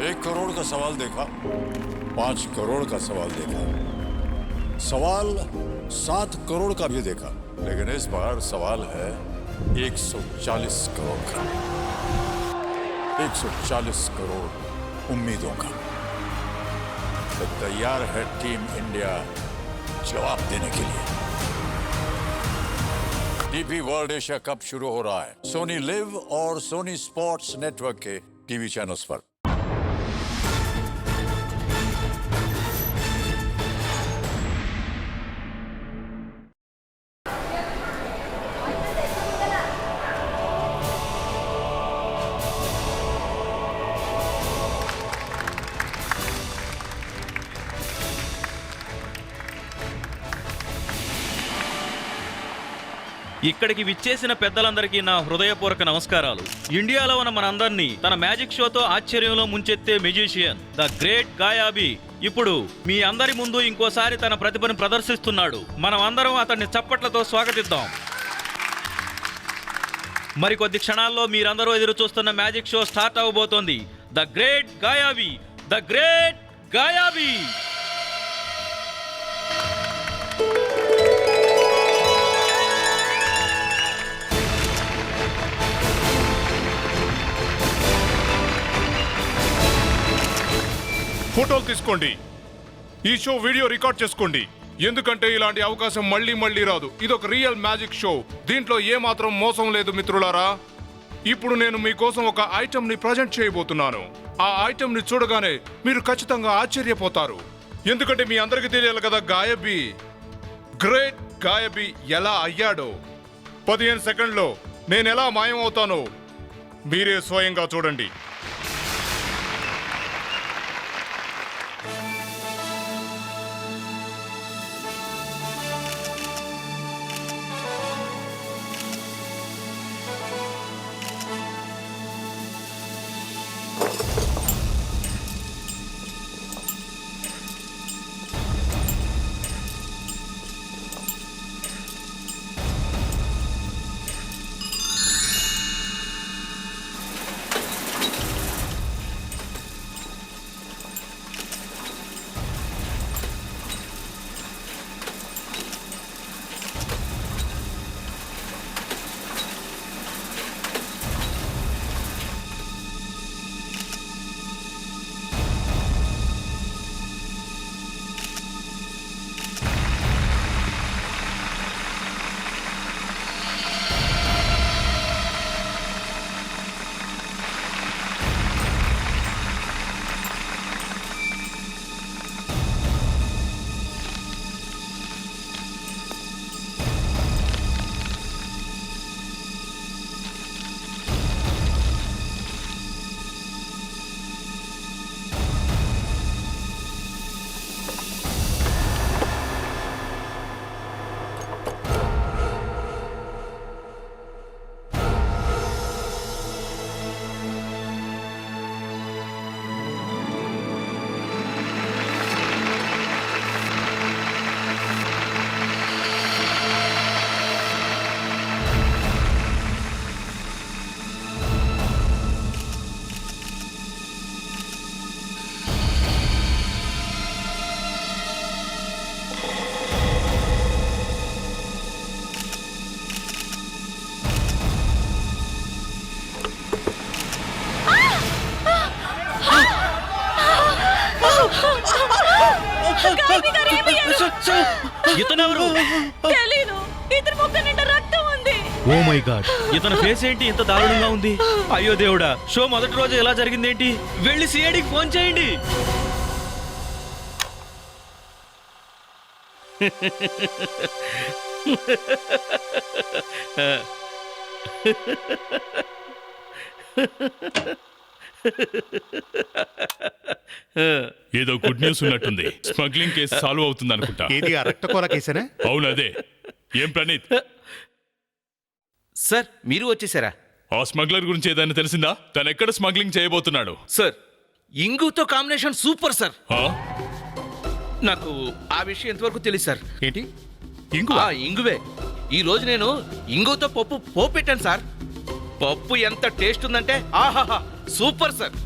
1 करोड़ का सवाल देखा, 5 करोड़ का सवाल देखा, सवाल 7 करोड़ का भी देखा, लेकिन इस बार सवाल है 140 करोड़ का। 140 करोड़ उम्मीदों का। तो तैयार है टीम इंडिया जवाब देने के लिए। डीपी वर्ल्ड एशिया कप शुरू हो रहा है सोनी लिव और सोनी स्पोर्ट्स नेटवर्क के टीवी चैनल्स पर। ఇక్కడికి విచ్చేసిన పెద్దలందరికీ నా హృదయపూర్వక నమస్కారాలు. ఇండియాలో ఉన్న మనందరినీ తన మ్యాజిక్ షోతో ఆశ్చర్యంలో ముంచెత్తే మ్యూజిషియన్ ద గ్రేట్ గాయాబీ ఇప్పుడు మీ అందరి ముందు ఇంకోసారి తన ప్రతిభను ప్రదర్శిస్తున్నాడు. మనం అందరం అతన్ని చప్పట్లతో స్వాగతిద్దాం. మరికొద్ది క్షణాల్లో మీరందరూ ఎదురు చూస్తున్న మ్యాజిక్ షో స్టార్ట్ అవబోతోంది. The great Gayabi, the great Gayabi. ఫోటోలు తీసుకోండి. ఈ షో వీడియో రికార్డ్ చేసుకోండి. ఎందుకంటే ఇలాంటి అవకాశం మళ్ళీ రాదు. ఇదొక రియల్ మ్యాజిక్ షో. దీంట్లో ఏమాత్రం మోసం లేదు మిత్రులారా. ఇప్పుడు నేను మీకోసం ఒక ఐటమ్ ని ప్రజెంట్ చేయబోతున్నాను. ఆ ఐటమ్ ని చూడగానే మీరు ఖచ్చితంగా ఆశ్చర్యపోతారు. ఎందుకంటే మీ అందరికీ తెలియాలి కదా, గాయబీ, గ్రేట్ గాయబీ ఎలా అయ్యాడో. 15 సెకండ్లో నేను ఎలా మాయం అవుతానో మీరే స్వయంగా చూడండి. ఇతనెవరు? తెలీదు. ఇతని ముఖం నిండా రక్తం ఉంది. ఓ మై గాడ్, ఇతని ఫేస్ ఏంటి ఇంత దారుణంగా ఉంది? అయ్యో దేవుడా, షో మొదటి రోజు ఎలా జరిగిందేంటి? వెళ్ళి సిఐడికి ఫోన్ చేయండి. ఏదో గుడ్ న్యూస్ ఉన్నట్టుంది. స్మగ్లింగ్ కేసు సాల్వ్ అవుతుంది అనుకుంటా. ఏది ఆ రక్తకోల కేసేనా? అవును అదే. ఏం ప్రణీత్, సార్ మీరు వచ్చేసారా? ఆ స్మగ్లర్ గురించి ఏదైనా తెలిసిందా? తను ఎక్కడ స్మగ్లింగ్ చేయబోతున్నాడు? సార్ ఇంగుతో కాంబినేషన్ సూపర్ సార్. ఆ? నాకు ఆ విషయం ఎంతవరకు తెలుసు సార్. ఏంటి ఇంగు? ఇంగువే. ఈ రోజు నేను ఇంగుతో పప్పు పెట్టాను సార్. పప్పు ఎంత టేస్ట్ ఉందంటే ఆహాహా సూపర్ సార్.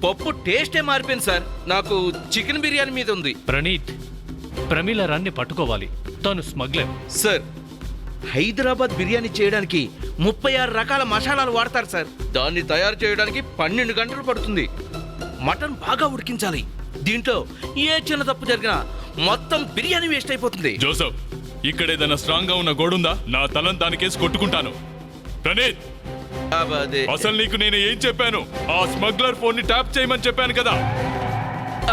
పప్పు టేస్టే మారిపోయింది సార్. నాకు చికెన్ బిర్యానీ మీద ఉంది. ప్రణీత్, ప్రమీల రాన్ని పట్టుకోవాలి. తాను స్మగ్లర్. సార్, హైదరాబాద్ బిర్యానీ చేయడానికి 36 రకాల మసాలాలు వాడతారు సార్. దాన్ని తయారు చేయడానికి 12 గంటలు పడుతుంది. మటన్ బాగా ఉడికించాలి. దీంట్లో ఏ చిన్న తప్పు జరిగినా మొత్తం బిర్యానీ వేస్ట్ అయిపోతుంది. జోసఫ్, ఇక్కడ ఏదైనా స్ట్రాంగ్ గా ఉన్న గోడుందా? నా తలను దానికేసి కొట్టుకుంటాను. ప్రణీత్, అదే అసలు నీకు నేను ఏం చెప్పాను? ఆ స్మగ్లర్ ఫోన్ ని ట్యాప్ చేయమని చెప్పాను కదా.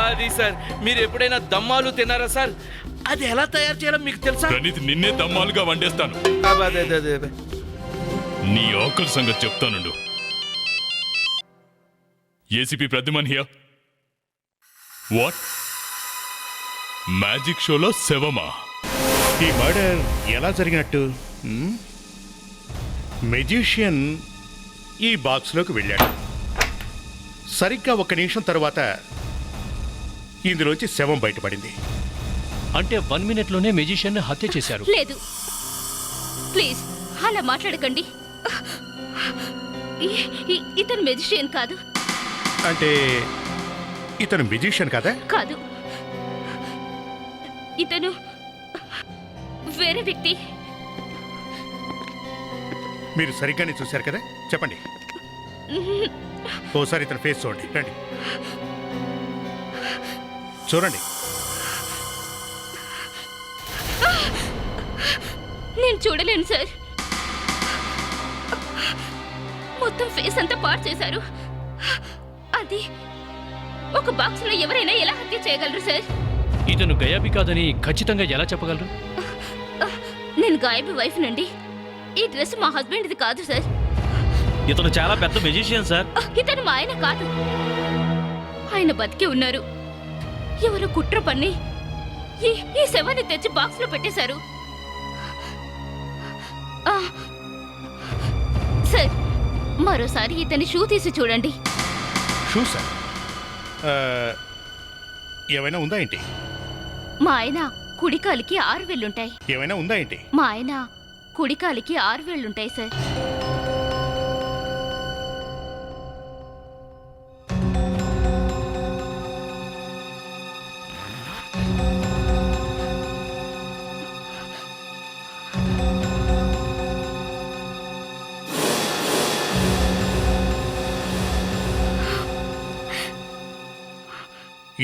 అది సార్, మీరు ఎప్పుడైనా దమ్మాలు తిన్నారా సార్? అది ఎలా తయారు చేయాలో మీకు తెలుసా? ప్రణీత్, నిన్నే దమ్మాలుగా వండేస్తాను. అదే. నీ ఆకలి సంగతి చెప్తానుండు. ACP Pradyuman here. What? Magic షోలో శవమా? ఈ మర్డర్ ఎలా జరిగినట్టు? మెజిషియన్ ఈ బాక్స్లోకి వెళ్ళాడు. సరిగ్గా 1 నిమిషం తర్వాత ఇందులోంచి శవం బయటపడింది. అంటే 1 మినిట్లోనే మెజిషియన్ హత్య చేశారు. లేదు, ప్లీజ్ అలా మాట్లాడకండి. ఇతను మెజిషియన్ కాదు. అంటే ఇతను మెజిషియన్ కదా? కాదు, ఇతను వేరే వ్యక్తి. మీరు సరిగ్గానే చూశారు కదా? చెప్పండి. ఓసారి ఇతని ఫేస్ చూడండి. రండి, చూడండి. నేను చూడలేను సార్. మొత్తం ఫేస్ అంతా పాడు చేశారు. అది ఒక బాక్స్ లో ఎవరైనా ఎలా హత్య చేయగలరు సార్? ఇతను గయాబి కాదని ఖచ్చితంగా ఎలా చెప్పగలరు? నేను గాయబి వైఫ్ నండి. ఈ డ్రెస్ మా హస్బెండ్ది కాదు సార్. ఇతను చాలా పెద్ద మెజిషియన్ సార్. ఇతను మా ఆయన కాదు. ఆయన బతికే ఉన్నారు. ఎవరు కుట్ర పన్ని ఈ శవాన్ని తెచ్చి బాక్స్ లో పెట్టేశారు. సార్, మరోసారి ఇతని షూ తీసి చూడండి. Sure sir? ఏమైనా ఉందా ఏంటి? మా ఆయన కుడికాలికి 6 వేళ్ళుంటాయి. ఏమైనా ఉందా ఏంటి? మా ఆయన కుడికాలికి 6 వేళ్ళుంటాయి సార్.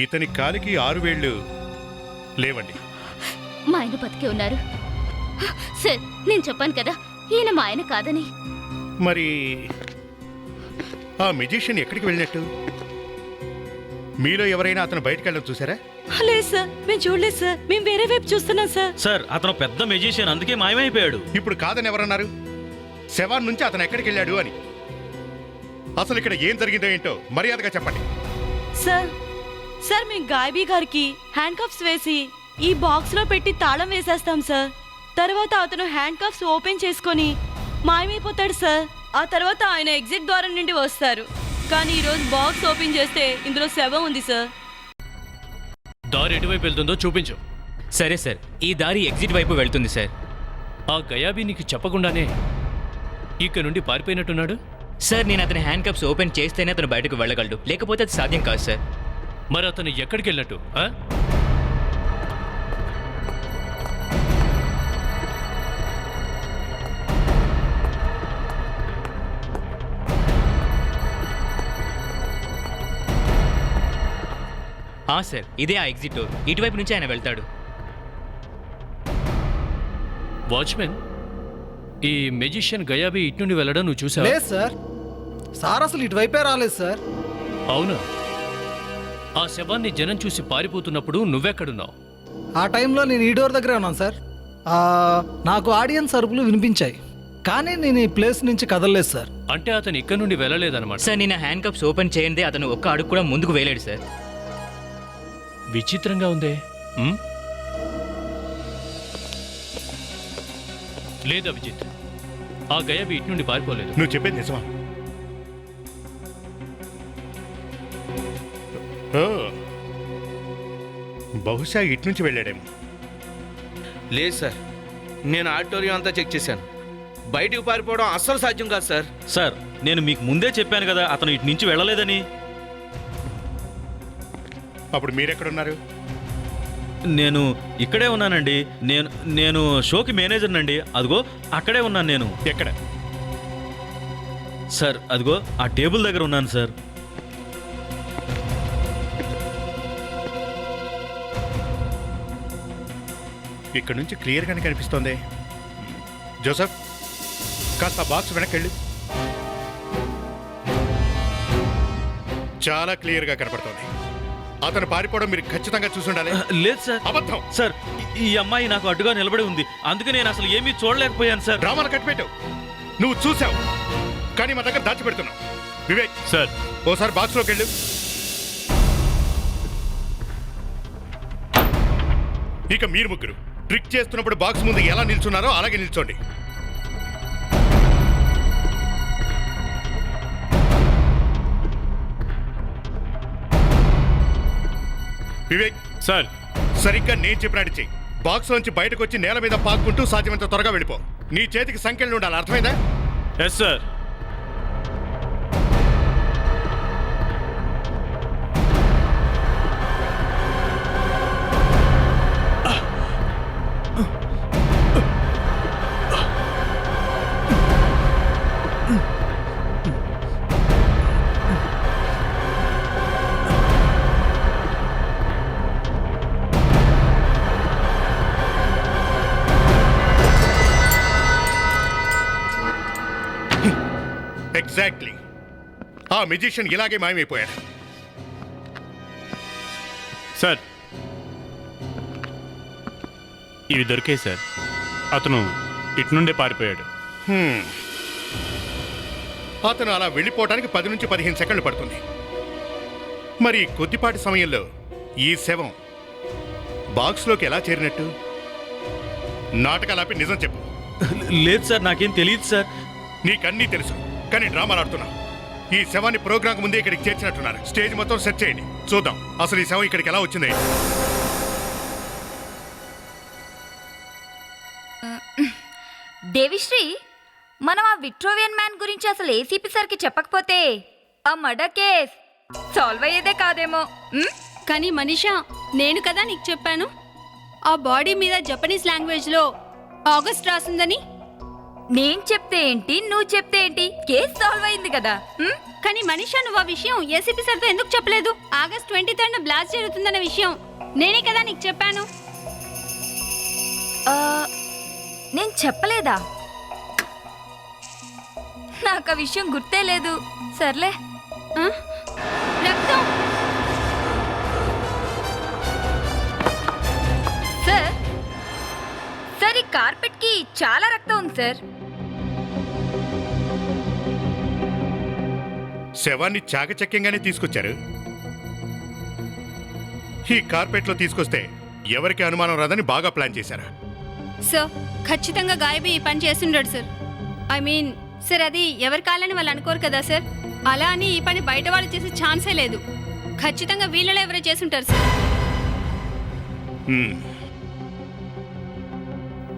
ఇతని కాలికి 6 వేళ్ళు లేవండి. మా ఆయన బతికే ఉన్నారు. సార్, నేను చెప్పాను కదా ఈయన మా ఆయన కాదని. మరి ఆ మెజిషియన్ ఎక్కడికి వెళ్ళినట్టు? మీలో ఎవరైనా అతను బయటకు వెళ్ళడం చూసారా? లేదు సార్, మేము చూడలేదు సార్. మేము వేరే వైపు చూస్తున్నాం సార్. సార్, అతను పెద్ద మెజిషియన్, అందుకే మాయమైపోయాడు. ఇప్పుడు కాదని ఎవరన్నారు? శవాన్ నుంచి అతను ఎక్కడికి వెళ్ళాడు అని. అసలు ఇక్కడ ఏం జరిగిందో ఏంటో మర్యాదగా చెప్పండి. సార్ మేము గాయబీ గారికి హ్యాండ్ కప్స్ వేసి ఈ బాక్స్ లో పెట్టి తాళం వేసేస్తాం సార్. తర్వాత అతను హ్యాండ్ కప్స్ ఓపెన్ చేసుకొని మాయమైపోతాడు సార్. ఆ తర్వాత ఆయన ఎగ్జిట్ ద్వారం నుండి వస్తారు. కానీ ఈరోజు బాక్స్ ఓపెన్ చేస్తే ఇందులో శవం ఉంది సార్. దారి ఎటువైపు వెళ్తుందో చూపించు. సరే సార్, ఈ దారి ఎగ్జిట్ వైపు వెళ్తుంది సార్. ఆ గయాబీ నీకు చెప్పకుండానే ఇక్కడ నుండి పారిపోయినట్టున్నాడు. సార్, నేను అతని హ్యాండ్ కప్స్ ఓపెన్ చేస్తేనే అతను బయటకు వెళ్ళగలడు, లేకపోతే అది సాధ్యం కాదు సార్. మరి అతను ఎక్కడికి వెళ్ళట్టు? సార్, ఇదే ఆ ఎగ్జిట్ డోర్. ఇటువైపు నుంచి ఆయన వెళ్తాడు. వాచ్మెన్, ఈ మెజిషియన్ గయాబీ ఇటు నుండి వెళ్ళడం నువ్వు చూసావా? లేదు సార్. సార్ అసలు ఇటువైపే రాలేదు సార్. అవునా? ఆ శవాన్ని జనం చూసి పారిపోతున్నప్పుడు నువ్వెక్కడున్నావు? ఆ టైంలో నేను ఈ డోర్ దగ్గరే ఉన్నాను సార్. నాకు ఆడియన్స్ అరుపులు వినిపించాయి, కానీ నేను ఈ ప్లేస్ నుంచి కదలలేదు సార్. అంటే అతను ఇక్కడ నుండి వెళ్ళలేదన్నమాట. సార్, నేను హ్యాండ్ కప్స్ ఓపెన్ చేయండి అతను ఒక్క అడుగు కూడా ముందుకు వేయలేడు సార్. విచిత్రంగా ఉందే. లేదా విజిత్, ఆ గయాబీ ఇటు నుండి పారిపోలేదు. నువ్వు చెప్పేది నిజమా? బహుశా ఇటు నుంచి వెళ్ళాడేమో. లేదు సార్, నేను ఆడిటోరియం అంతా చెక్ చేశాను. బయటికి పారిపోవడం అస్సలు సాధ్యం కాదు సార్. సార్, నేను మీకు ముందే చెప్పాను కదా అతను ఇటు నుంచి వెళ్ళలేదని. అప్పుడు మీరెక్కడున్నారు? నేను ఇక్కడే ఉన్నానండి. నేను షోకి మేనేజర్నండి. అదిగో అక్కడే ఉన్నాను నేను. ఎక్కడ? సార్ అదిగో ఆ టేబుల్ దగ్గర ఉన్నాను సార్. ఇక్కడ నుంచి క్లియర్గానే కనిపిస్తోంది. జోసఫ్, కాస్త బాక్స్ వెనక్కి చాలా క్లియర్గా కనపడుతోంది. అతను పారిపోవడం మీరు ఖచ్చితంగా చూసుండాలి. లేదు సార్. అబద్ధం సార్, ఈ అమ్మాయి నాకు అడ్డుగా నిలబడి ఉంది. అందుకే నేను అసలు ఏమీ చూడలేకపోయాను సార్. డ్రామాలు కట్టిపెట్టావు. నువ్వు చూసావు, కానీ మా దగ్గర దాచిపెడుతున్నావు. వివేక్ సార్, ఓసారి బాక్స్లోకి వెళ్ళు. ఇక మీరు ముగ్గురు ట్రిక్ చేస్తున్నప్పుడు బాక్స్ ముందు ఎలా నిల్చున్నారో అలాగే నిల్చోండి. వివేక్ సార్, సరిగ్గా నేను చెప్పినట్టు చెయ్యి. బాక్స్ నుంచి బయటకు వచ్చి నేల మీద పాక్కుంటూ సాధ్యమంత త్వరగా వెళ్ళిపో. నీ చేతికి సంఖ్యలు ఉండాలి, అర్థమైందా? Yes sir. ఎగ్జాక్ట్లీ. ఆ మ్యూజిషియన్ ఇలాగే మాయమైపోయాడు. సార్, ఇవి దొరికాయి సార్. అతను ఇటు నుండే పారిపోయాడు. అతను అలా వెళ్ళిపోవడానికి 10 నుంచి 15 సెకండ్లు పడుతుంది. మరి కొద్దిపాటి సమయంలో ఈ శవం బాక్స్లోకి ఎలా చేరినట్టు? నాటకాలు ఆపి నిజం చెప్పు. లేదు సార్, నాకేం తెలియదు సార్. నీకన్నీ తెలుసు, కానీ డ్రామాలు ఆడుతున్నావు. ఈ శవాన్ని ప్రోగ్రామ్ ముందే ఇక్కడికి చేర్చినట్టున్నారు. స్టేజ్ మొత్తం సెట్ చేయండి, చూద్దాం అసలు ఈ శవం ఇక్కడికి ఎలా వచ్చింది. దేవిశ్రీ, మనం ఆ విట్రోవియన్ మ్యాన్ గురించి అసలు ఏసీపీ సార్కి చెప్పకపోతే ఆ మర్డర్ కేస్ సాల్వ్ అయ్యేదే కాదేమో. కానీ మనీషా, నేను కదా నీకు చెప్పాను ఆ బాడీ మీద జపనీస్ లాంగ్వేజ్లో ఆగస్ట్ రాసిందని. నేను చెప్తే ఏంటి, నువ్వు చెప్తే ఏంటి, కేసు సాల్వ్ అయింది కదా. కానీ మనీషా, నువ్వు ఆ విషయం ఏసీపీ సార్తో ఎందుకు చెప్పలేదు? ఆగస్ట్ 23 బ్లాస్ట్ జరుగుతుందన్న విషయం నేనే కదా నీకు చెప్పాను. నేను చెప్పలేదా? నాకు ఆ విషయం గుర్తే లేదు. సర్లే. రక్తం. సార్, సార్, ఈ కార్పెట్ కి చాలా రక్తం ఉంది సార్. శవాన్ని చాకచక్యంగానే తీసుకొచ్చారు. ఈ కార్పెట్లో తీసుకొస్తే ఎవరికి అనుమానం రాదని బాగా ప్లాన్ చేశారు. సార్, ఖచ్చితంగా గాయబీ ఈ పని చేస్తుండడు సార్. ఐ మీన్ సార్, అది ఎవరి కాలని వాళ్ళు అనుకోరు కదా సార్. అలా అని ఈ పని బయట వాళ్ళు చేసే ఛాన్సే లేదు. ఖచ్చితంగా వీళ్ళలో ఎవరో చేసుంటారు సార్.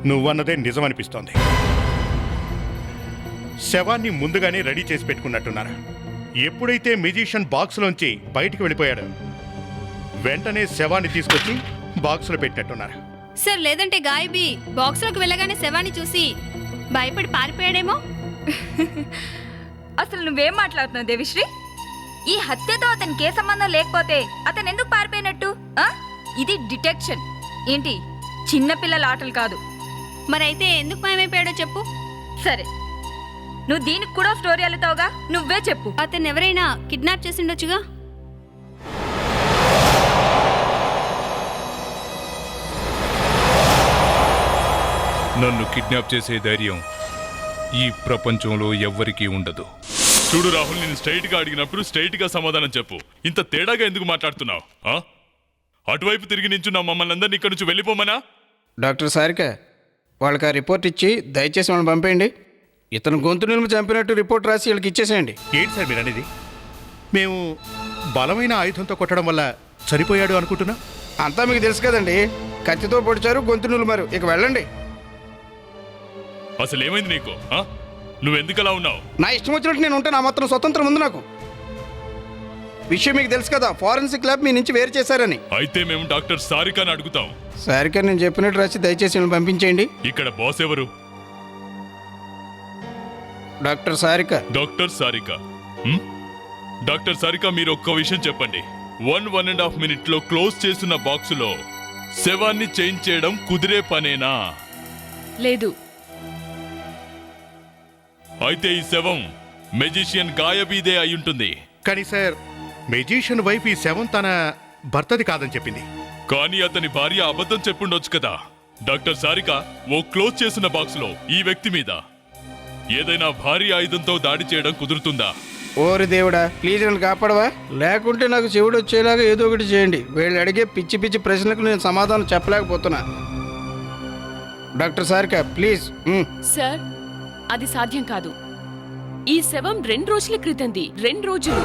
నువ్వన్నదే నిజం అనిపిస్తోంది. శవాన్ని ముందుగానే రెడీ చేసి పెట్టుకున్నట్టున్నారు. ఎప్పుడైతే మ్యూజిషియన్ బాక్స్లోంచి బయటికి వెళ్ళిపోయాడో వెంటనే శవాన్ని తీసుకొచ్చి బాక్స్లో పెట్టినట్టున్నారు. సార్, లేదంటే గాయబీ బాక్స్లోకి వెళ్ళగానే శవాన్ని చూసి భయపడి పారిపోయాడేమో. అసలు నువ్వేం మాట్లాడుతున్నావు దేవిశ్రీ? ఈ హత్యతో అతనికి ఏ సంబంధం లేకపోతే అతను ఎందుకు పారిపోయినట్టు? ఇది డిటెక్షన్ ఏంటి, చిన్నపిల్లల ఆటలు కాదు. మరైతే ఎందుకు మాయమైపోయాడో చెప్పు. సరే, నువ్వు దీనికి కూడా స్టోరీ అల్లుతావుగా, నువ్వే చెప్పు. అతను ఎవరైనా కిడ్నాప్ చేసి ఉండొచ్చుగా. నన్ను కిడ్నాప్ చేసే ధైర్యం ఈ ప్రపంచంలో ఎవ్వరికీ ఉండదు. చూడు రాహుల్, నేను స్ట్రైట్గా అడిగినప్పుడు స్ట్రైట్గా సమాధానం చెప్పు. ఇంత తేడాగా ఎందుకు మాట్లాడుతున్నావు? అటువైపు తిరిగి నించున్నా మమ్మల్ని అందరినీ ఇక్కడి నుంచి వెళ్ళిపోమనా? డాక్టర్ సారిక, వాళ్ళకి ఆ రిపోర్ట్ ఇచ్చి దయచేసి వాళ్ళని పంపేయండి. ఇతను గొంతు నిలుము చంపినట్టు రిపోర్ట్ రాసి వీళ్ళకి ఇచ్చేసేయండి. ఏంటి సార్ మీరు అనేది? మేము బలమైన ఆయుధంతో కొట్టడం వల్ల చనిపోయాడు అనుకుంటున్నా? అంతా మీకు తెలుసు కదండి. కత్తితో పొడిచారు, గొంతు నిలుమారు. ఇక వెళ్ళండి. అసలు ఏమైంది నీకు? నువ్వెందుకు అలా ఉన్నావు? నా ఇష్టం వచ్చినట్టు నేను ఉంటాను. ఆ మాత్రం స్వతంత్రం ఉంది నాకు. విషయం మీకు తెలుసు కదా, ఫారెన్సిక్ ల్యాబ్ మీ నుంచి వేరు చేశారని. అయితే మేము డాక్టర్ సారికాని అడుగుతాం. సారిక నేను చెప్పినట్టు రాసి దయచేసి వీళ్ళని పంపించేయండి. ఇక్కడ బాస్ ఎవరు? డాక్టర్ సారిక. డాక్టర్ సారిక. హ్మ్? డాక్టర్ సారిక, మీరు ఒక్క విషయం చెప్పండి. 1.5 మినిట్లో క్లోజ్ చేస్తున్న బాక్సులో శవాన్ని చేంజ్ చేయడం కుదిరే పనేనా? లేదు. అయితే ఈ శవం మెజిషియన్ గాయబీదే అయ్యుంటుంది. కానీ సార్, మెజిషియన్ వైఫ్ ఈ శవం తన భర్తది కాదని చెప్పింది. కానీ అతని భార్య అబద్ధం చెప్పుండొచ్చు కదా. డాక్టర్ సారిక, ఓ క్లోజ్ చేసిన బాక్సులో ఈ వ్యక్తి మీద ఏదైనా భారీ ఆయుధంతో దాడి చేయడం కుదురుతుందా? ఓరి దేవుడా, ప్లీజ్ నన్ను కాపాడవా, లేకుంటే నాకు చెవుడు వచ్చేలాగా ఏదో ఒకటి చేయండి. వీళ్ళు అడిగే పిచ్చి పిచ్చి ప్రశ్నలకు నేను సమాధానం చెప్పలేకపోతున్నా. Doctor Sarika please. సార్, అది సాధ్యం కాదు. ఈ శవం 2 రోజుల క్రితంది. 2 రోజులు.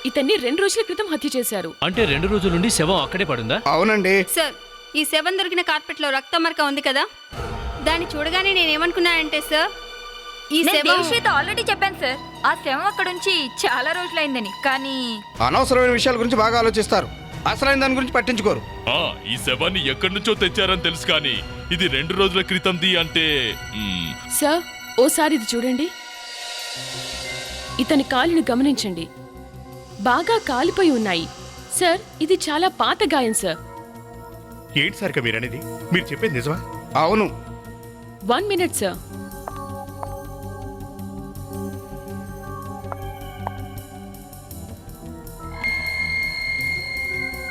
ఇతన్ని 2 రోజుల క్రితం హత్య చేశారు. అంటే 2 రోజుల నుండి శవం అక్కడే పడుందా? అవునండి సార్, ఈ శవం దొరికిన కార్పెట్లో రక్త మరక ఉంది కదా, దాన్ని చూడగానే నేనేమనుకున్నానంటే సార్, ఈ శవం ఆల్రెడీ చెప్పాను సార్, ఆ శవం అక్కడుంచి చాలా రోజులైందని. కానీ అనవసరమైన విషయాల గురించి బాగా ఆలోచిస్తారు, అసలైన దాని గురించి పట్టించుకోరు. ఈ శవాన్ని ఎక్కడి నుంచో తెచ్చారని తెలుసు, కానీ ఇది 2 రోజుల క్రితంది అంటే సార్, ఓసారి ఇది చూడండి. ఇతని కాలును గమనించండి, బాగా కాలిపోయి ఉన్నాయి. సార్, ఇది చాలా పాత గాయం సార్. ఏంటి సారిక మీరనేది? మీరు చెప్పేది నిజమా? అవును. 1 మినిట్ సార్.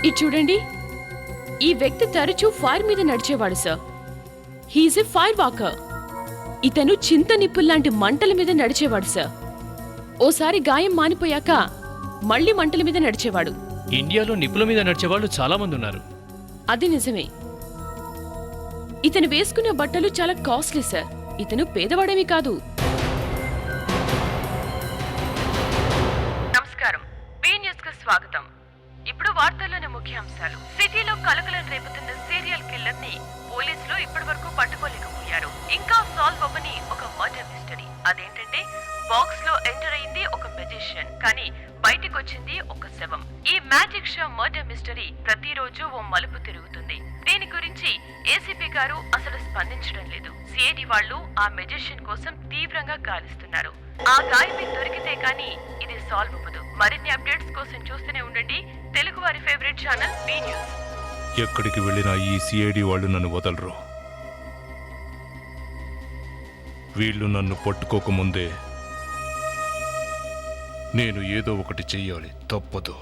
ఇది చూడండి, ఈ వ్యక్తి తరచూ ఫైర్ మీద నడిచేవాడు sir. He's a fire walker. ఇతను చింత నిప్పుల్లాంటి మంటల మీద నడిచేవాడు సార్. ఓసారి గాయం మానిపోయాక మళ్ళీ మంటల మీద నడిచేవాడు. ఇండియాలో నిప్పుల మీద నడిచేవాళ్ళు చాలా మంది ఉన్నారు. అది నిజమే. ఇతను వేసుకున్న బట్టలు చాలా కాస్ట్లీ సార్. ఇతను పేదవాడేమీ కాదు. నమస్కారం, బీ న్యూస్ కు స్వాగతం. ఇప్పుడు వార్తల్లోని ముఖ్యాంశాలు. సిటీలో కలకలం రేపుతున్న సీరియల్ కిల్లర్ ని పోలీసులు ఇప్పటివరకు పట్టుకోలేకపోయారు. ఇంకా సాల్వ్ అవ్వని ఒక మర్డర్ మిస్టరీ. అదేంటంటే, బాక్స్ లో ఎంటర్ అయింది ఒక మెజిషియన్, కానీ బయటికి వచ్చింది ఒక శవం. ఈ మ్యాజిక్ షో మర్డర్ మిస్టరీ ప్రతిరోజు ఓ మలుపు తిరుగుతుంది. దీని గురించి ఏసీపీ గారు అసలు స్పందించడం లేదు. సిఐడి వాళ్ళు ఆ మెజిషియన్ కోసం తీవ్రంగా గాలిస్తున్నారు. ఆ గాయమే దొరికితే కానీ ఇది సాల్వ్ అవ్వదు. మరిన్ని అప్డేట్స్ కోసం చూస్తూనే ఉండండి తెలుగు వారి ఫేవరెట్ ఛానల్ బీ న్యూస్. ఎక్కడికి వెళ్ళినా ఈ సిఐడి వాళ్ళు నన్ను వదలరు. వీళ్ళు నన్ను పట్టుకోకముందే నేను ఏదో ఒకటి చెయ్యాలి, తప్పదు.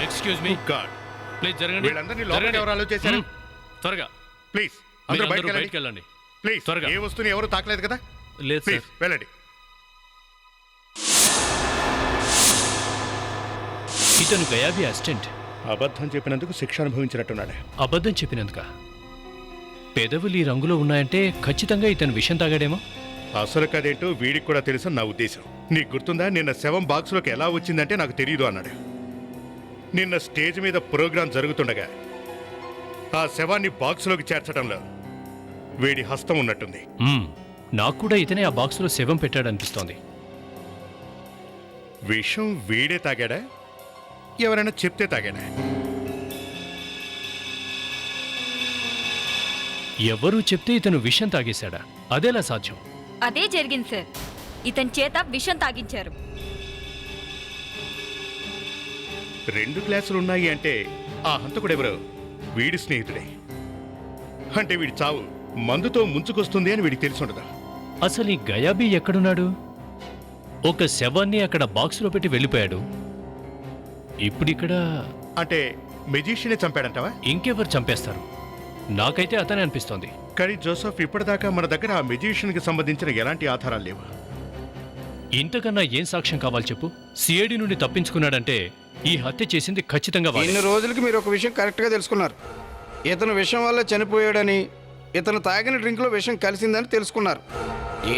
ఎక్స్క్యూజ్ మీ, గాడ్, ప్లీజ్ జరగండి. వీళ్ళందరినీ లోపలికి ఎవరు అలో చేశారు? త్వరగా ప్లీజ్ అందరూ మీరందరూ బయటికి బయటికి వెళ్ళండి. ప్లీజ్. త్వరగా. ఏ వస్తువుని ఎవరు తాకలేదు కదా? లేదు ప్లీజ్ సార్. వెళ్ళండి. ఇతను గయాబీ అసిస్టెంట్. అబద్ధం చెప్పినందుకు శిక్ష అనుభవించినట్టున్నాడు. అబద్ధం చెప్పినందుక? పెదవులు ఈ రంగులో ఉన్నాయంటే ఖచ్చితంగా ఇతను విషం తాగాడేమో. అసలు కదేంటో వీడికి కూడా తెలుసు నా ఉద్దేశం. నీకు గుర్తుందా, నిన్న శవం బాక్స్లోకి ఎలా వచ్చిందంటే నాకు తెలియదు అన్నాడు. నిన్న స్టేజ్ మీద ప్రోగ్రాం జరుగుతుండగా ఆ శవాన్ని బాక్స్లోకి చేర్చడంలో వీడి హస్తం ఉన్నట్టుంది. నాకు కూడా ఇతనే ఆ బాక్స్లో శవం పెట్టాడనిపిస్తోంది. విషం వీడే తాగాడా, ఎవరైనా చెప్తే తాగాడా? ఎవరూ చెప్తే ఇతను విషం తాగేశాడా? అదేలా సాధ్యం? అదే జరిగింది సార్. ఇతని చేత విషం తాగించారు. 2 గ్లాసులు ఉన్నాయి అంటే ఆ హంతకుడెవరో వీడి స్నేహితుడే. అంటే వీడి చావు మందుతో ముంచుకొస్తుంది అని వీడికి తెలిసి ఉండదు. అసలు ఈ గయాబీ ఎక్కడున్నాడు? ఒక శవాన్ని అక్కడ బాక్సులో పెట్టి వెళ్ళిపోయాడు. ఇప్పుడిక్కడ అంటే మెజిషియనే చంపాడంటావా? ఇంకెవరు చంపేస్తారు? నాకైతే అతనే అనిపిస్తోంది. కానీ జోసఫ్, ఇప్పటిదాకా మన దగ్గర ఆ మెజిషియన్కి సంబంధించిన ఎలాంటి ఆధారాలు లేవు. ఇంతకన్నా ఏం సాక్ష్యం కావాలి చెప్పు? సిఐడి నుండి తప్పించుకున్నాడంటే ఈ హత్య చేసింది ఖచ్చితంగా వాడే. ఇన్ని రోజులకి మీరు ఒక విషయం కరెక్ట్గా తెలుసుకున్నారు. ఇతను విషం వల్ల చనిపోయాడని, ఇతను తాగిన డ్రింక్లో విషం కలిసిందని తెలుసుకున్నారు.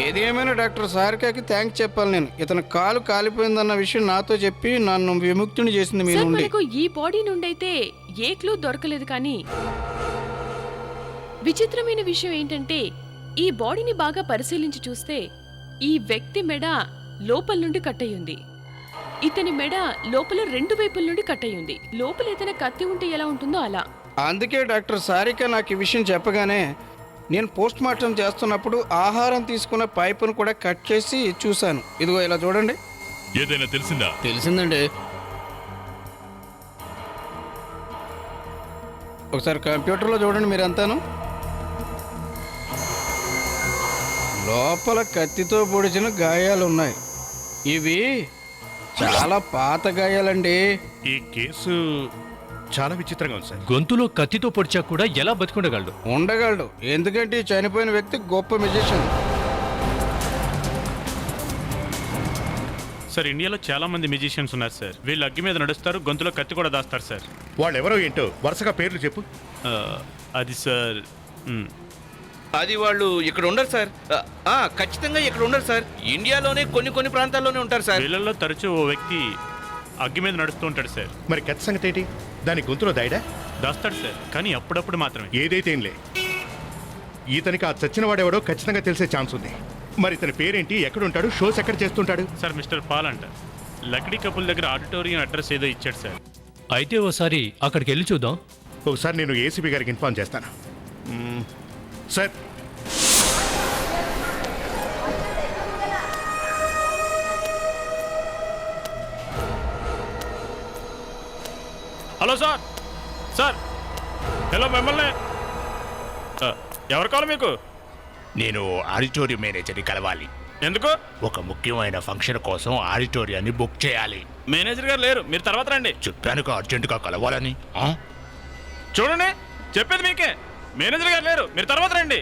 ఏది ఏమైనా డాక్టర్ సారికకి థ్యాంక్స్ చెప్పాలి నేను. ఇతను కాలు కాలిపోయిందన్న విషయం నాతో చెప్పి నన్ను విముక్తిని చేసింది మీ సార్, నుండి. మనకు ఈ బాడీ నుండైతే ఏ క్లూ దొరకలేదు. కానీ విచిత్రమైన విషయం ఏంటంటే, ఈ బాడీని బాగా పరిశీలించి చూస్తే ఈ వ్యక్తి మెడ లోపల నుండి కట్టయ్యుంది. ఇతని మెడ లోపల 2 వైపుల నుండి కట్టయ్యుంది. లోపల ఏదైనా కత్తి ఉంటే ఎలా ఉంటుందో అలా. అందుకే డాక్టర్ సారిక నాకు ఈ విషయం చెప్పగానే నేను పోస్ట్ మార్టం చేస్తున్నప్పుడు ఆహారం తీసుకున్న పైపును కూడా కట్ చేసి చూశాను. ఇదిగో ఇలా చూడండి. ఏదైనా తెలిసిందా? తెలిసిందండి. ఒకసారి కంప్యూటర్లో చూడండి మీరంతాను. లోపల కత్తితో పొడిచిన గాయాలు ఉన్నాయి. ఇవి చాలా పాత గాయాలండి. ఈ కేసు చాలా విచిత్రంగా ఉంది సార్. గొంతులో కత్తితో పొడిచా కూడా ఎలా బతికుండగలడు? ఉండగలడు, ఎందుకంటే ఈ చనిపోయిన వ్యక్తి గొప్ప మ్యూజిషియన్. సార్, ఇండియాలో చాలా మంది మ్యూజిషియన్స్ ఉన్నారు సార్. వీళ్ళు అగ్గి మీద నడుస్తారు, గొంతులో కత్తి కూడా దాస్తారు సార్. వాళ్ళు ఎవరో ఏంటో వరుసగా పేర్లు చెప్పు. అది సార్, అది వాళ్ళు ఇక్కడ ఉండరు సార్. ఖచ్చితంగా ఇక్కడ ఉండరు సార్. ఇండియాలోనే కొన్ని ప్రాంతాల్లోనే ఉంటారు సార్. వీళ్ళల్లో తరచూ ఓ వ్యక్తి అగ్గి మీద నడుస్తూ ఉంటాడు సార్. మరి కత్తి సంగతి ఏంటి? దాని గొంతులో దాయడా? దాస్తాడు సార్, కానీ అప్పుడప్పుడు మాత్రమే. ఏదైతే ఏంలే, ఇతనికి ఆ చచ్చిన వాడెవడో ఖచ్చితంగా తెలిసే ఛాన్స్ ఉంది. మరి ఇతని పేరేంటి, ఎక్కడ ఉంటాడు, షోస్ ఎక్కడ చేస్తుంటాడు? సార్, మిస్టర్ పాల్ అంట. లక్డీ కపుల్ దగ్గర ఆడిటోరియం అడ్రస్ ఏదో ఇచ్చాడు సార్. అయితే ఓసారి అక్కడికి వెళ్ళి చూద్దాం. ఒకసారి నేను ఏసీపీ గారికి ఇన్ఫార్మ్ చేస్తాను. Sir, hello sir. Sir, hello, మిమ్మల్ని ఎవరు కావాలి మీకు? నేను ఆడిటోరియం మేనేజర్ని కలవాలి. ఎందుకు? ఒక ముఖ్యమైన ఫంక్షన్ కోసం ఆడిటోరియాన్ని బుక్ చేయాలి. మేనేజర్ గారు లేరు, మీరు తర్వాత రండి. చెప్పానుగా అర్జెంటుగా కలవాలని. చూడండి, చెప్పేది మీకే. మేనేజర్ గారు లేరు, మీరు తర్వాత రండి.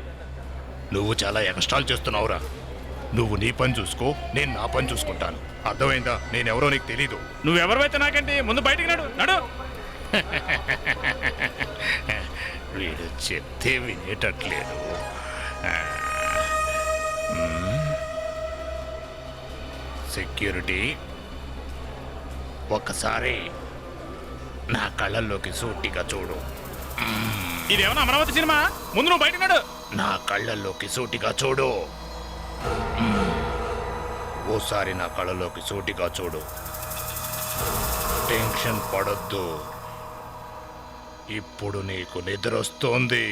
నువ్వు చాలా ఎక్స్ట్రాల్ చేస్తున్నావురా. నువ్వు నీ పని చూసుకో, నేను నా పని చూసుకుంటాను. అర్థమైందా? నేనెవరో నీకు తెలీదు. నువ్వెవరైతే నాకేంటి, ముందు బయటికి నడు. వీడు చెప్తే వినేటట్లేదు. సెక్యూరిటీ, ఒక్కసారి నా కళ్ళల్లోకి సూటిగా చూడు. ఇదేమన్నా అమరావతి సినిమా? ముందు నువ్వు బయటికి నడు. నా కళ్ళల్లోకి సూటిగా చూడు. ఓసారి నా కళ్ళలోకి సూటిగా చూడు. టెన్షన్ పడొద్దు. ఇప్పుడు నీకు నిద్రొస్తోంది.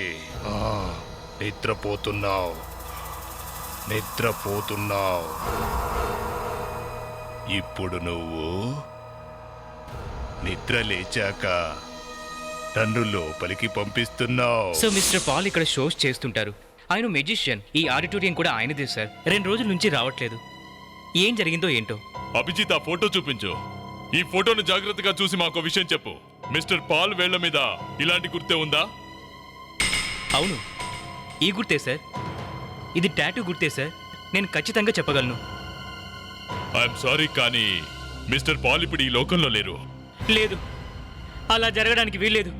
నిద్రపోతున్నావు. ఇప్పుడు నువ్వు నిద్ర లేచాక నన్ను లోపలికి పంపిస్తున్నావు. సో మిస్టర్ పాల్ ఇక్కడ షోస్ చేస్తుంటారు. ఆయన మెజిషియన్. ఈ ఆడిటోరియం కూడా ఆయనదే సార్. 2 రోజుల నుంచి రావట్లేదు. ఏం జరిగిందో ఏంటో. అభిజిత్, ఆ ఫోటో చూపించు. ఈ ఫోటోను జాగ్రత్తగా చూసి మాకు విషయం చెప్పు. మిస్టర్ పాల్ వేళ్ల మీద ఇలాంటి గుర్తే ఉందా? అవును, ఈ గుర్తే సార్. ఇది టాటూ గుర్తే సార్. నేను ఖచ్చితంగా చెప్పగలను. ఐఎమ్ సారీ, కానీ మిస్టర్ పాల్ ఇప్పుడు ఈ లోకంలో లేరు. లేదు, అలా జరగడానికి వీల్లేదు.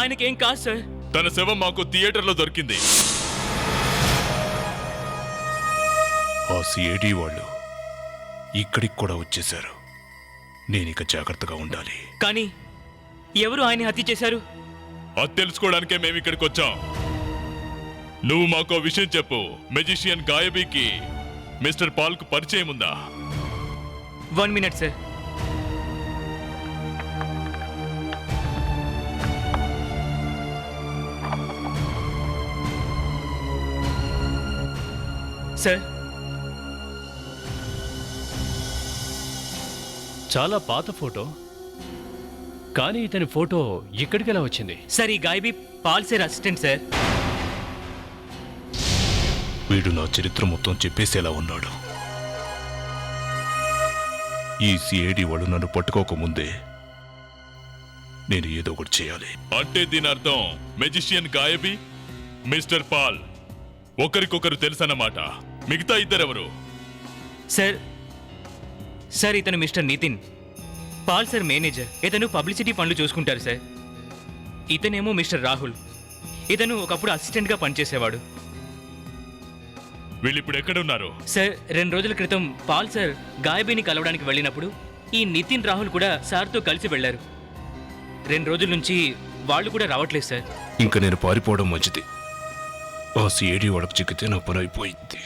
ఆయనకేం కాదు సార్. తన శవం మాకు థియేటర్లో దొరికింది. ఆ సిఐడి వాళ్ళు ఇక్కడికి కూడా వచ్చేశారు. నేనిక జాగ్రత్తగా ఉండాలి. కానీ ఎవరు ఆయన్ని హత్య చేశారు? అది తెలుసుకోవడానికే మేము ఇక్కడికి వచ్చాం. నువ్వు మాకు విషయం చెప్పు. మెజిషియన్ గాయబీకి మిస్టర్ పాల్ కు పరిచయం ఉందా? 1 మినిట్ సార్. సార్, చాలా పాత ఫోటో, కానీ ఇతని ఫోటో ఇక్కడికి ఎలా వచ్చింది? సార్, ఈ గాయబీ పాల్ సార్ అసిస్టెంట్ సార్. వీడు నా చరిత్ర మొత్తం చెప్పేసేలా ఉన్నాడు. ఈ సిఐడి వాడు నన్ను పట్టుకోకముందే నేను ఏదో ఒకటి చేయాలి. అంటే దీని అర్థం మెజిషియన్ గాయబీ, మిస్టర్ పాల్ ఒకరికొకరు తెలుసన్నమాట. మిగతా ఇద్దరెవరు? సార్, ఇతను mister Nitin. Paul sir manager. ఇతను పబ్లిసిటీ పనులు చూసుకుంటారు సార్. ఇతనేమో మిస్టర్ రాహుల్. ఇతను ఒకప్పుడు అసిస్టెంట్గా పనిచేసేవాడు. వీళ్ళిప్పుడు ఎక్కడున్నారు? సార్, 2 రోజుల క్రితం పాల్ సార్ గాయబీని కలవడానికి వెళ్ళినప్పుడు ఈ నితిన్ రాహుల్ కూడా సార్తో కలిసి వెళ్లారు. 2 రోజుల నుంచి వాళ్ళు కూడా రావట్లేదు సార్. ఇంకా నేను పారిపోవడం మంచిది. ఆ సిఐడి వాడకు చిక్కితే నా పని అయిపోయింది.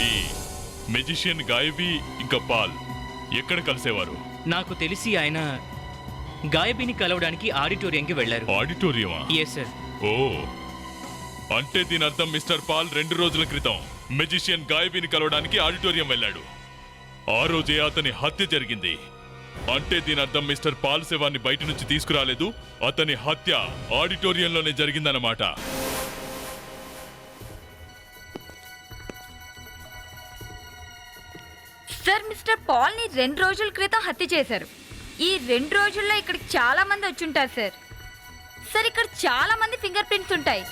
ఈ మెజిషియన్ గాయబీ ఇంకా పాల్ ఎక్కడ కలిసేవారు? నాకు తెలిసి ఆయన గాయబీని కలవడానికి ఆడిటోరియంకి వెళ్ళారు. ఆడిటోరియమా? Yes sir. ఓ, అంటే దీని అర్థం మిస్టర్ పాల్ 2 రోజుల క్రితం మెజిషియన్ గాయబీని కలవడానికి ఆడిటోరియం వెళ్ళాడు. ఆ రోజే అతని హత్య జరిగింది. అంటే దీని అర్థం మిస్టర్ పాల్ శవాన్ని బయట నుంచి తీసుకురాలేదు, అతని హత్య ఆడిటోరియంలోనే జరిగిందన్నమాట. సార్, మిస్టర్ పాల్ ని 2 రోజుల క్రితం హత్య చేశారు. ఈ 2 రోజుల్లో ఇక్కడికి చాలా మంది వచ్చుంటారు సార్. సార్, ఇక్కడ చాలా మంది ఫింగర్ ప్రింట్స్ ఉంటాయి.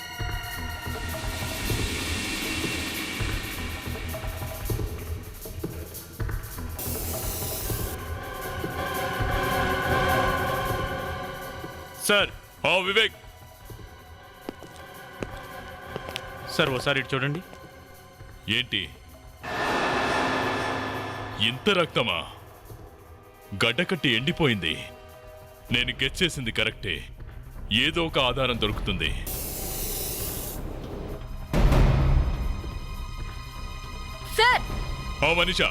సార్, వివేక్ సార్ ఓసారి ఇటు చూడండి. ఏంటి ఇంత రక్తమా? గడ్డకట్టి ఎండిపోయింది. నేను గెస్ చేసింది కరెక్టే. ఏదో ఒక ఆధారం దొరుకుతుంది. సార్, మనిషా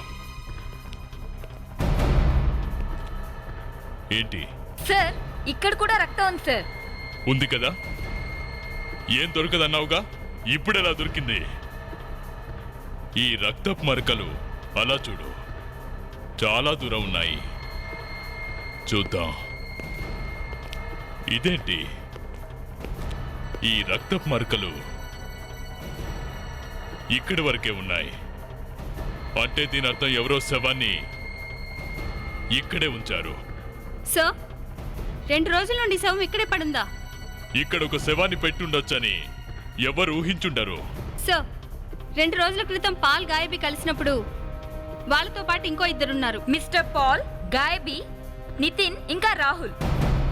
ఏంటి? సార్, ఇక్కడ కూడా రక్తం ఉంది సార్. ఉంది కదా, ఏం దొరకదన్నావుగా, ఇప్పుడెలా దొరికింది? ఈ రక్తపు మరకలు అలా చూడు, చాలా దూరం ఉన్నాయి. చూద్దాం. ఇదేంటి, ఈ రక్తపు మరకలు ఇక్కడి వరకే ఉన్నాయి. అంటే దీని అర్థం ఎవరో శవాన్ని ఇక్కడే ఉంచారు. సార్, 2 రోజుల నుండి శవం ఇక్కడే పడుందా? ఇక్కడ ఒక శవాన్ని పెట్టుండొచ్చని ఎవరు ఊహించుండరు. సార్, 2 రోజుల క్రితం పాల్ గాయబీ కలిసినప్పుడు వాళ్ళతో పాటు ఇంకో 2 ఉన్నారు. మిస్టర్ పాల్, గాయబీ, నితిన్ ఇంకా రాహుల్.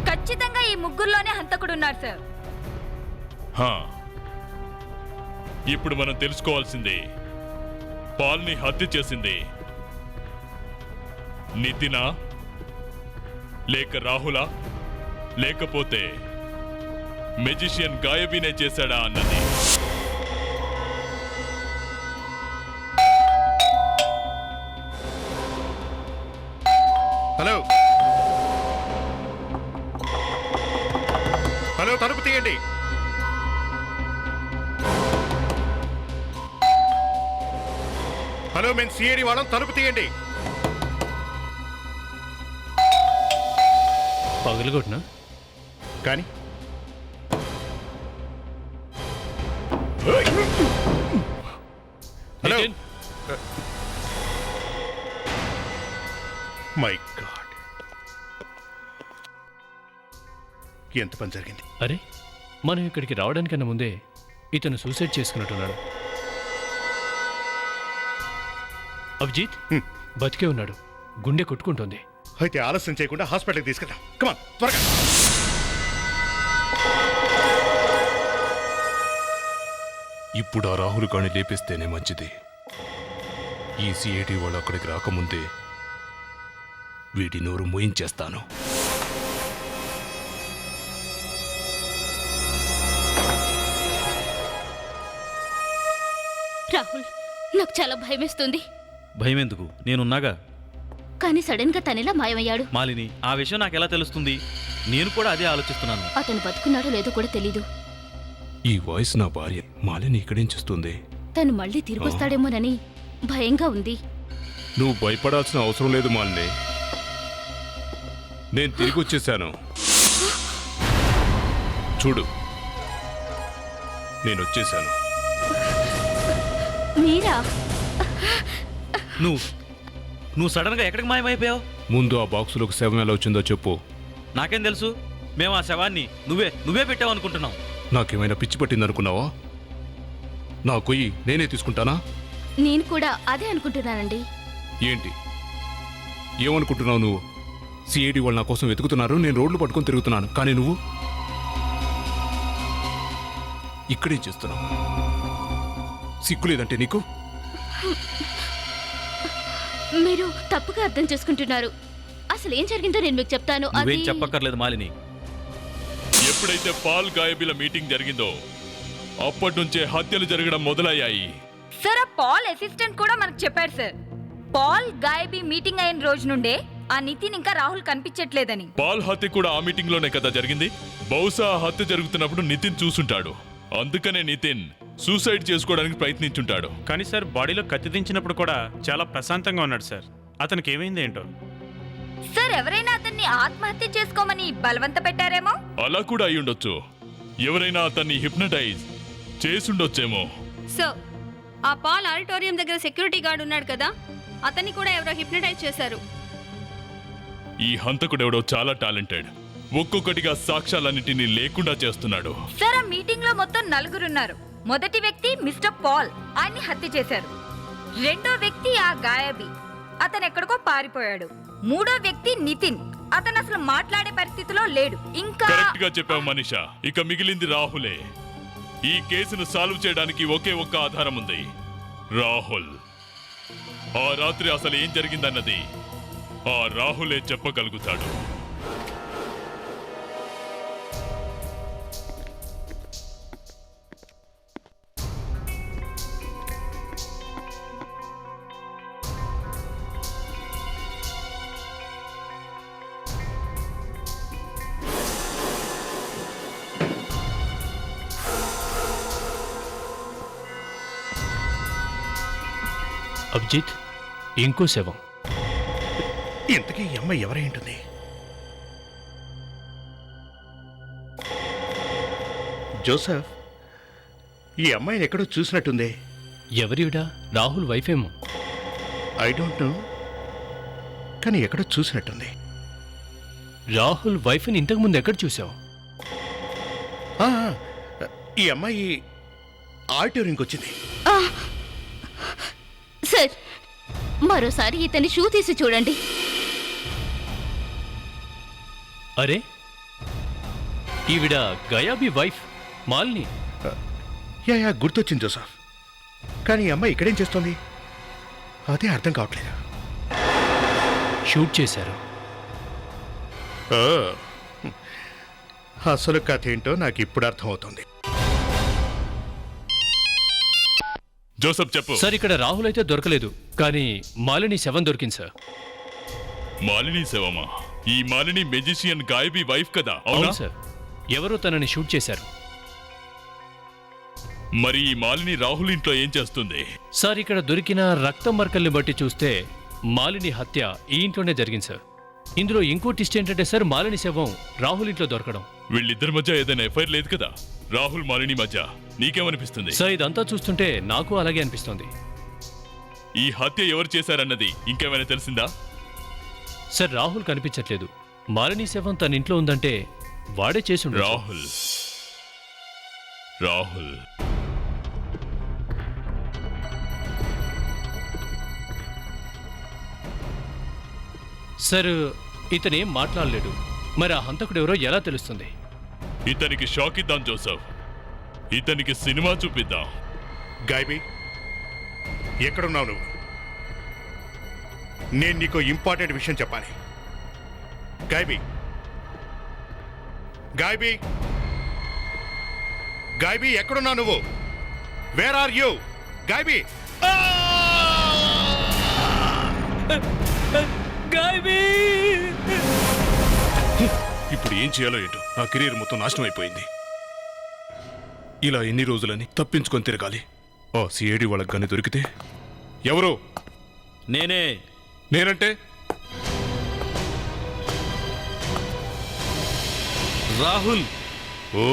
ఖచ్చితంగా ఈ 3లోనే హంతకుడు ఉన్నారు సార్. ఇప్పుడు మనం తెలుసుకోవాల్సింది, పాల్ని హత్య చేసింది నితినా లేక రాహులా, లేకపోతే మెజిషియన్ గాయబీనే చేశాడా అన్నది. హలో హలో, తలుపు తీయండి. హలో, మేము సిఐడి వాళ్ళం, తలుపు తీయండి. పగలగొట్టినా కానీ హలో, మై గాడ్, ఎంత పని జరిగింది. అరే, మనం ఇక్కడికి రావడానికన్నా ముందే ఇతను సూసైడ్ చేసుకున్నట్టున్నాడు. అభిజిత్ బతికే ఉన్నాడు, గుండె కొట్టుకుంటోంది. అయితే ఆలస్యం చేయకుండా హాస్పిటల్కి తీసుకెళ్దాం. కమాన్, త్వరగా. ఇప్పుడు ఆ రాహుల్ గాని లేపిస్తేనే మంచిది. ఈ సిఐటి వాళ్ళు అక్కడికి రాకముందే వీడి నోరు మోయించేస్తాను. రాహుల్, నాకు చాలా భయమేస్తుంది. భయం ఎందుకు, నేనున్నాగా. కానీ సడన్ గా తనెలా మాయమయ్యాడు? మాలిని, ఆ విషయం నాకెలా తెలుస్తుంది? నేను కూడా అదే ఆలోచిస్తున్నాను. అతను బతుకున్నాడో లేదో కూడా తెలీదు. ఈ వాయిస్ నా భార్య మాలిని ఇక్కడేం చేస్తుంది? తను మళ్ళీ తిరిగొస్తాడేమోనని భయంగా ఉంది. నువ్వు భయపడాల్సిన అవసరం లేదు మాలిని, నేను తిరిగి వచ్చేసాను. చూడు, నేను వచ్చేసాను. మీరా? నువ్వు సడన్ గా ఎక్కడికి మాయమైపోయావు? ముందు ఆ బాక్సులోకి శవం ఎలా వచ్చిందో చెప్పు. నాకేం తెలుసు? మేము ఆ శవాన్ని నువ్వే పెట్టావు అనుకుంటున్నాం. నాకేమైనా పిచ్చి పట్టిందనుకున్నావా? నా కొయ్యి నేనే తీసుకుంటానా? నేను కూడా అదే అనుకుంటున్నానండి. ఏంటి ఏమనుకుంటున్నావు నువ్వు? సిఐడి వాళ్ళు నా కోసం వెతుకుతున్నారు, నేను రోడ్లు పట్టుకొని తిరుగుతున్నాను, కానీ నువ్వు ఇక్కడే చేస్తున్నావు. సిగ్గులేదంటే నీకు? మీరు తప్పుగా అర్థం చేసుకుంటున్నారు. అసలు ఏం జరిగిందో నేను మీకు చెప్తాను. నువ్వేం చెప్పక్కర్లేదు మాలిని. ఎప్పుడైతే పాల్ గాయబీల మీటింగ్ జరిగిందో అప్పటి నుంచే హత్యలు జరగడం మొదలయ్యాయి. సార్ ఆ పాల్ అసిస్టెంట్ కూడా మనకు చెప్పాడు సార్, పాల్ గాయబీ మీటింగ్ అయిన రోజు నుండే ఆ నితిన్ ఇంకా రాహుల్ కనిపించట్లేదని. పాల్ హత్య కూడా ఆ మీటింగ్ లోనే కదా జరిగింది. బహుశా ఆ హత్య జరుగుతున్నప్పుడు నితిన్ చూసుంటాడు. అందుకనే నితిన్ సూసైడ్ చేసుకోవడానికి ప్రయత్నించుంటాడు. కానీ సార్ బాడీలో కత్తి దించినప్పుడు కూడా చాలా ప్రశాంతంగా ఉన్నాడు సార్. అతనికి ఏమైంది ఏంటో. సార్ ఎవరైనా అతన్ని ఆత్మహత్య చేసుకోమని బలవంత పెట్టారేమో. అలా కూడా అయి ఉండొచ్చు. ఎవరైనా అతన్ని హిప్నటైజ్ చేసుండొచ్చేమో. సో ఆ పాల్ ఆడిటోరియం దగ్గర సెక్యూరిటీ గార్డ్ ఉన్నాడు కదా, అతన్ని కూడా ఎవరో హిప్నటైజ్ చేశారు. ఈ హంతకుడెవడో చాలా టాలెంటెడ్. ఒక్కొక్కటిగా సాక్ష్యాలన్నిటినీ లేకుండా చేస్తున్నాడు. సార్ ఆ మీటింగ్ లో మొత్తం 4 ఉన్నారు. మొదటి వ్యక్తి మిస్టర్ పాల్, ఆయన్ని హత్య చేశారు. రెండో వ్యక్తి ఆ గాయబీ, అతను ఎక్కడికో పారిపోయాడు. మూడో వ్యక్తి నితిన్, అతను అసలు మాట్లాడే పరిస్థితిలో లేడు. ఇంకా కరెక్ట్ గా చెప్పావు మనీషా. ఇక మిగిలింది రాహులే. ఈ కేసును సాల్వ్ చేయడానికి ఒకే ఒక్క ఆధారం ఉంది, రాహుల్. ఆ రాత్రి అసలు ఏం జరిగిందన్నది ఆ రాహులే చెప్పగలుగుతాడు. అభిజిత్, ఇంకో శవం. ఇంతకీ ఈ అమ్మాయి ఎవరై ఉంటుంది? జోసెఫ్, ఈ అమ్మాయిని ఎక్కడో చూసినట్టుంది. ఎవరివిడా? రాహుల్ వైఫ్ ఏమో. ఐ డోంట్ నో, కానీ ఎక్కడో చూసినట్టుంది. రాహుల్ వైఫ్ని ఇంతకు ముందు ఎక్కడ చూసావు? ఆ, ఈ అమ్మాయి ఆడిటోరియంకి వచ్చింది. సార్ మరోసారి ఇతని షూ తీసి చూడండి. అరే, ఈవిడ గయాబీ వైఫ్ మాలిని. యా గుర్తొచ్చింది జోసఫ్. కానీ ఈ అమ్మాయి ఇక్కడేం చేస్తోంది? అదే అర్థం కావట్లేదు. షూట్ చేశారు. అసలు కథ ఏంటో నాకు ఇప్పుడు అర్థమవుతుంది. జోసఫ్ చెప్పు. సార్, ఇక్కడ రాహుల్ అయితే దొరకలేదు, కానీ మాలిని శవం దొరికింది సార్. మాలిని శవమా? ఈ మాలిని మెజిషియన్ గాయబీ వైఫ్ కదా? అవునా సార్? ఎవరో తనని షూట్ చేశారు. మరి ఈ మాలిని రాహుల్ ఇంట్లో ఏం చేస్తుంది? సార్, ఇక్కడ దొరికిన రక్తం మరకల్ని బట్టి చూస్తే మాలిని హత్య ఈ ఇంట్లోనే జరిగింది సార్. ఇందులో ఇంకో ట్విస్ట్ ఏంటంటే సార్, మాలిని శవం రాహుల్ ఇంట్లో దొరకడం. వీళ్ళిద్దరి మధ్య ఏదైనా ఎఫ్ఐఆర్ లేదు కదా? రాహుల్ మాలిని మధ్య నీకేమనిపిస్తుంది? సార్, ఇదంతా చూస్తుంటే నాకు అలాగే అనిపిస్తుంది. ఈ హత్య ఎవరు చేశారన్నది ఇంకేమైనా తెలిసిందా? సార్, రాహుల్ కనిపించట్లేదు. మాలిని శవం తన ఇంట్లో ఉందంటే వాడే చేసి ఉండొచ్చు. రాహుల్ రాహుల్ సార్, ఇతనేం మాట్లాడలేడు. మరి ఆ హంతకుడు ఎవరో ఎలా తెలుస్తుంది? ఇతనికి షాక్ ఇద్దాం జోసఫ్. ఇతనికి సినిమా చూపిద్దాం. గాయబీ, ఎక్కడున్నావు నువ్వు? నేను నీకు ఇంపార్టెంట్ విషయం చెప్పాలి. గాయబీ, గాయబీ, గాయబీ, ఎక్కడున్నావు నువ్వు? Where are you? గాయబీ! ఇప్పుడు ఏం చేయాలో ఏంటో. నా కెరీర్ మొత్తం నాశనం అయిపోయింది. ఇలా ఎన్ని రోజులని తప్పించుకొని తిరగాలి. ఆ సిఐడి వాళ్ళకి కానీ దొరికితే? ఎవరు? నేనే. నేనంటే రాహుల్. ఓ,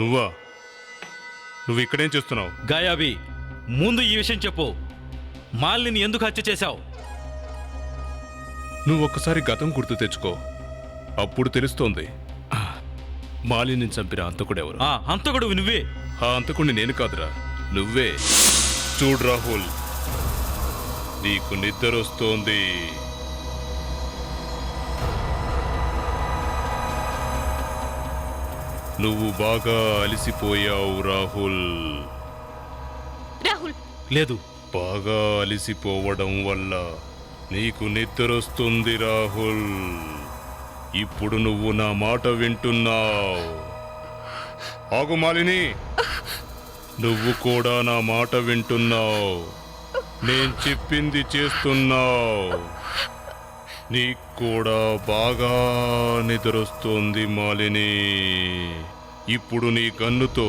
నువ్వా? నువ్వు ఇక్కడేం చేస్తున్నావు? గాయాబీ, ముందు ఈ విషయం చెప్పు. మాలిని ఎందుకు హత్య చేశావు? నువ్వు ఒక్కసారి గతం గుర్తు తెచ్చుకో, అప్పుడు తెలుస్తోంది మాలిని చంపిన హంతకుడెవరు. ఆ హంతకుడు నువ్వే. ఆ హంతకుడిని నేను కాదురా, నువ్వే. చూడు రాహుల్, నీకు నిద్ర వస్తోంది. నువ్వు బాగా అలిసిపోయావు రాహుల్. రాహుల్ లేదు, బాగా అలిసిపోవడం వల్ల నీకు నిద్రొస్తుంది రాహుల్. ఇప్పుడు నువ్వు నా మాట వింటున్నావు. ఆగు మాలిని, నువ్వు కూడా నా మాట వింటున్నావు, నేను చెప్పింది చేస్తున్నావు. నీకు కూడా బాగా నిద్రొస్తుంది మాలిని. ఇప్పుడు నీ గన్నుతో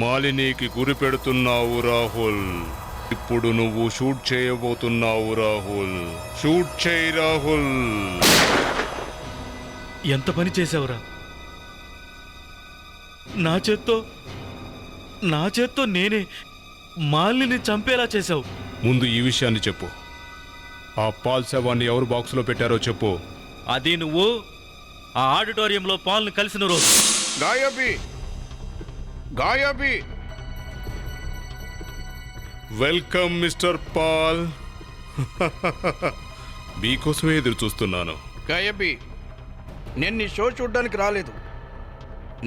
మాలినికి గురి పెడుతున్నావు రాహుల్. ఇప్పుడు నువ్వు షూట్ చేయబోతున్నావు రాహుల్. షూట్ చేయి రాహుల్. ఎంత పని చేసావురా? నా చేత్తో నేనే మాలిని చంపేలా చేశావు. ముందు ఈ విషయాన్ని చెప్పు. ఆ పాల్ శవాన్ని ఎవరు బాక్సులో పెట్టారో చెప్పు. అది నువ్వు ఆ ఆడిటోరియంలో పాల్ని కలిసిన రోజు. గాయాబీ వెల్కమ్ మిస్టర్ పాల్. మీకోసమే ఎదురు చూస్తున్నాను. గాయాబీ, నేను నీ షో చూడడానికి రాలేదు,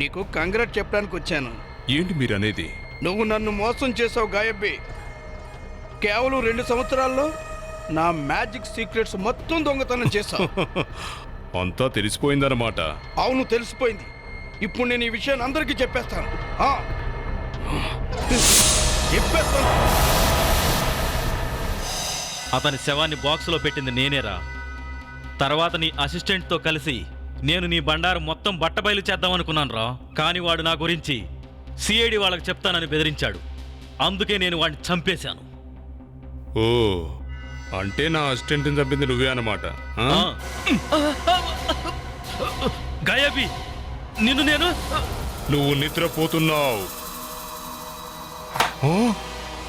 నీకు కంగ్రాట్ చెప్పడానికి వచ్చాను. ఏంటి మీరు అనేది? నువ్వు నన్ను మోసం చేసావు గాయబ్బి. కేవలం 2 సంవత్సరాల్లో నా మ్యాజిక్ సీక్రెట్స్ మొత్తం దొంగతనం చేశావు. అంతా తెలిసిపోయిందన్నమాట. అవును, తెలిసిపోయింది. ఇప్పుడు నేను ఈ విషయాన్ని అందరికీ చెప్పేస్తాను. అతని శవాన్ని బాక్సులో పెట్టింది నేనేరా. తర్వాత నీ అసిస్టెంట్తో కలిసి నేను నీ బండారు మొత్తం బట్టబయలు చేద్దామనుకున్నాను రా. కానీ వాడు నా గురించి సిఐడి వాళ్ళకి చెప్తానని బెదిరించాడు. అందుకే నేను వాడిని చంపేశాను. ఓ, అంటే నా అసిస్టెంట్ని చంపింది నువ్వే అన్నమాట. గాయబీ, నేను నువ్వు నిద్రపోతున్నావు.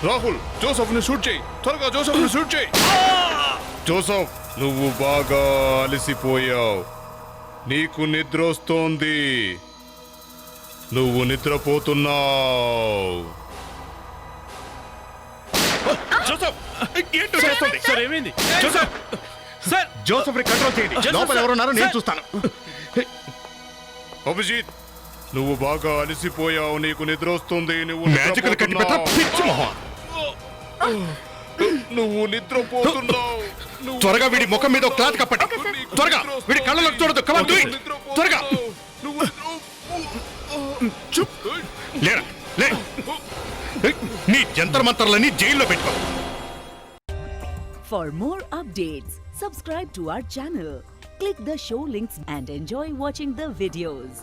రాహుల్, జోసఫ్ని షూట్ చేయి. త్వరగా జోసఫ్ని షూట్ చేయి. జోసఫ్, నువ్వు బాగా అలసిపోయావు. నీకు నిద్ర వస్తోంది. నువ్వు నిద్రపోతున్నావు. సార్ ఏమైంది? జోసఫ్ ని కంట్రోల్ చేయండి. లోపల ఎవరున్నారో నేను చూస్తాను. అభిజిత్, నువ్వు బాగా అలసిపోయావు. నీకు నిద్ర వస్తుంది. నువ్వు నిద్రపోతున్నావు. త్వరగా వీడి ముఖం మీద క్లాత్ కప్పండి. త్వరగా వీడి కళ్ళలోకి చూడదు. త్వరగా లేరా, లే. నీ జంతర్ మంతర్లని జైల్లో పెట్టుకో. For more updates, subscribe to our channel, click the show links and enjoy watching the videos.